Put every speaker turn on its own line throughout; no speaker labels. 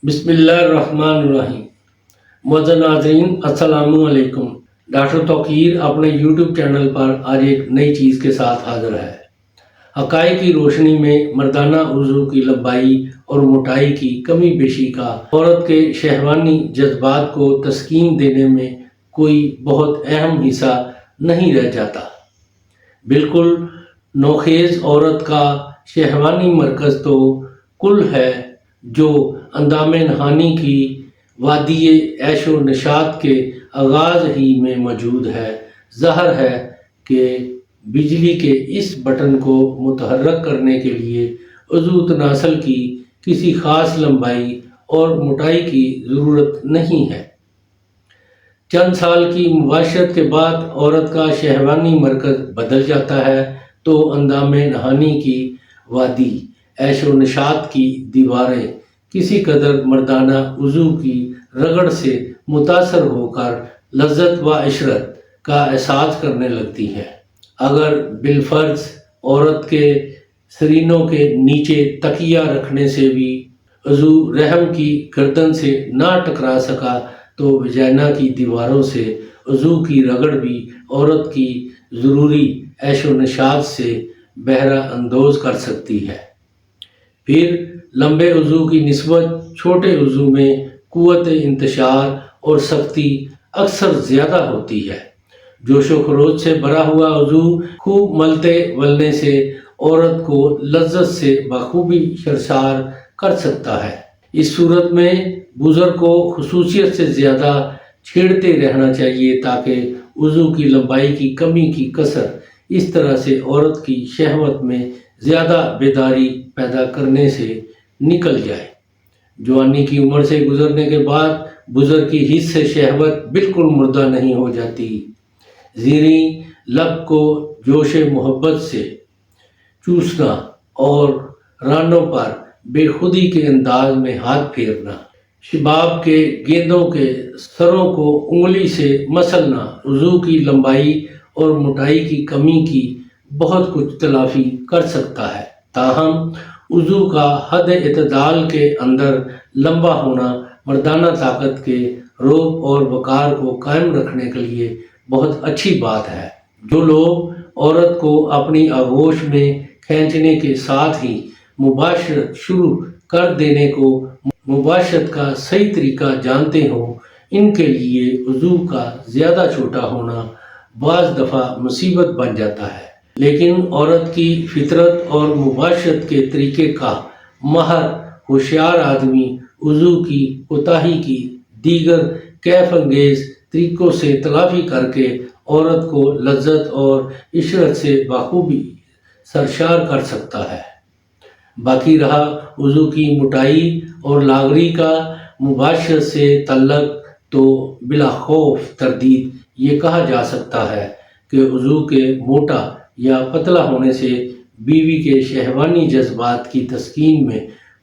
بسم اللہ الرحمن الرحیم۔ معزز ناظرین السلام علیکم۔ ڈاکٹر توقیر اپنے یوٹیوب چینل پر آج ایک نئی چیز کے ساتھ حاضر ہے۔ حقائق کی روشنی میں مردانہ عضو کی لمبائی اور موٹائی کی کمی بیشی کا عورت کے شہوانی جذبات کو تسکین دینے میں کوئی بہت اہم حصہ نہیں رہ جاتا۔ بالکل نوخیز عورت کا شہوانی مرکز تو کل ہے جو اندام نہانی کی وادی عیش و نشاط کے آغاز ہی میں موجود ہے۔ ظاہر ہے کہ بجلی کے اس بٹن کو متحرک کرنے کے لیے عضو تناسل کی کسی خاص لمبائی اور موٹائی کی ضرورت نہیں ہے۔ چند سال کی مباشرت کے بعد عورت کا شہوانی مرکز بدل جاتا ہے تو اندام نہانی کی وادی عیش و نشاط کی دیواریں کسی قدر مردانہ عضو کی رگڑ سے متاثر ہو کر لذت و عشرت کا احساس کرنے لگتی ہیں۔ اگر بالفرض عورت کے سرینوں کے نیچے تکیہ رکھنے سے بھی عضو رحم کی گردن سے نہ ٹکرا سکا تو وجائنا کی دیواروں سے عضو کی رگڑ بھی عورت کی ضروری عیش و نشاط سے بہرہ اندوز کر سکتی ہے۔ پھر لمبے عضو کی نسبت چھوٹے عضو میں قوت انتشار اور سختی اکثر زیادہ ہوتی ہے۔ جوش و خروش سے بھرا ہوا عضو خوب ملتے ولنے سے عورت کو لذت سے بخوبی سرشار کر سکتا ہے۔ اس صورت میں بزرگ کو خصوصیت سے زیادہ چھیڑتے رہنا چاہیے تاکہ عضو کی لمبائی کی کمی کی کسر اس طرح سے عورت کی شہوت میں زیادہ بیداری پیدا کرنے سے نکل جائے۔ جوانی کی عمر سے گزرنے کے بعد بزرگ کی حس سے شہوت بالکل مردہ نہیں ہو جاتی۔ زیریں لب کو جوش محبت سے چوسنا اور رانوں پر بے خودی کے انداز میں ہاتھ پھیرنا، شباب کے گیندوں کے سروں کو انگلی سے مسلنا عضو کی لمبائی اور موٹائی کی کمی کی بہت کچھ تلافی کر سکتا ہے۔ تاہم عضو کا حد اعتدال کے اندر لمبا ہونا مردانہ طاقت کے رعب اور وقار کو قائم رکھنے کے لیے بہت اچھی بات ہے۔ جو لوگ عورت کو اپنی آغوش میں کھینچنے کے ساتھ ہی مباشرت شروع کر دینے کو مباشرت کا صحیح طریقہ جانتے ہوں، ان کے لیے عضو کا زیادہ چھوٹا ہونا بعض دفعہ مصیبت بن جاتا ہے۔ لیکن عورت کی فطرت اور مباشرت کے طریقے کا ماہر ہوشیار آدمی عضو کی کوتاہی کی دیگر کیف انگیز طریقوں سے تلافی کر کے عورت کو لذت اور عشرت سے بخوبی سرشار کر سکتا ہے۔ باقی رہا عضو کی موٹائی اور لاغری کا مباشرت سے تعلق، تو بلا خوف تردید یہ کہا جا سکتا ہے کہ عضو کے موٹا یا پتلا ہونے سے بیوی کے شہوانی جذبات کی تسکین میں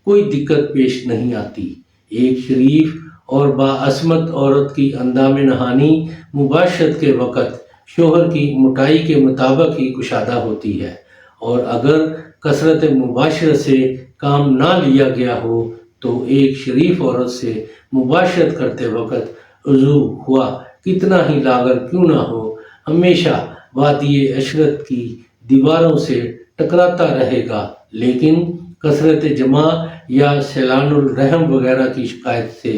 کوئی دقت پیش نہیں آتی۔ ایک شریف اور باعصمت عورت کی اندام نہانی مباشرت کے وقت شوہر کی موٹائی کے مطابق ہی کشادہ ہوتی ہے، اور اگر کثرت مباشرت سے کام نہ لیا گیا ہو تو ایک شریف عورت سے مباشرت کرتے وقت عضو خواہ کتنا ہی لاغر کیوں نہ ہو ہمیشہ وادی عشرت کی دیواروں سے ٹکراتا رہے گا، لیکن کثرت جماع یا سیلان الرحم وغیرہ کی شکایت سے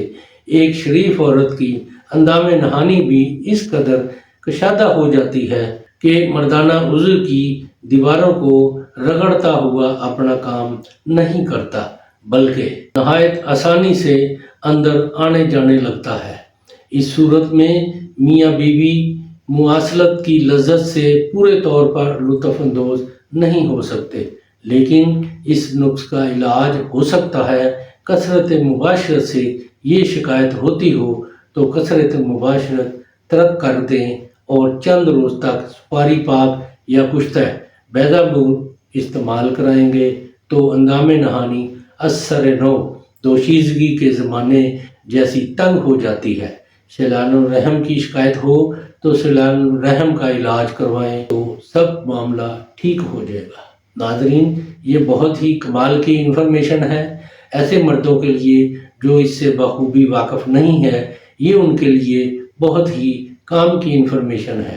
ایک شریف عورت کی اندام نہانی بھی اس قدر کشادہ ہو جاتی ہے کہ مردانہ عضو کی دیواروں کو رگڑتا ہوا اپنا کام نہیں کرتا، بلکہ نہایت آسانی سے اندر آنے جانے لگتا ہے۔ اس صورت میں میاں بیوی مواصلت کی لذت سے پورے طور پر لطف اندوز نہیں ہو سکتے، لیکن اس نقص کا علاج ہو سکتا ہے۔ کثرت مباشرت سے یہ شکایت ہوتی ہو تو کثرت مباشرت ترک کر دیں اور چند روز تک سپاری پاک یا کشتہ بیضہ بور استعمال کرائیں گے تو اندام نہانی اثر نو دوشیزگی کے زمانے جیسی تنگ ہو جاتی ہے۔ سیلان الرحم کی شکایت ہو تو سیلان الرحم کا علاج کروائیں تو سب معاملہ ٹھیک ہو جائے گا۔ ناظرین، یہ بہت ہی کمال کی انفارمیشن ہے، ایسے مردوں کے لیے جو اس سے بخوبی واقف نہیں ہے، یہ ان کے لیے بہت ہی کام کی انفارمیشن ہے۔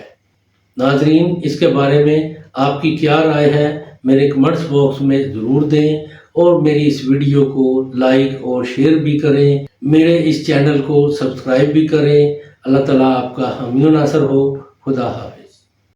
ناظرین، اس کے بارے میں آپ کی کیا رائے ہے میرے کمنٹس باکس میں ضرور دیں، اور میری اس ویڈیو کو لائک اور شیئر بھی کریں، میرے اس چینل کو سبسکرائب بھی کریں۔ اللہ تعالیٰ آپ کا حامی و ناصر ہو۔ خدا حافظ۔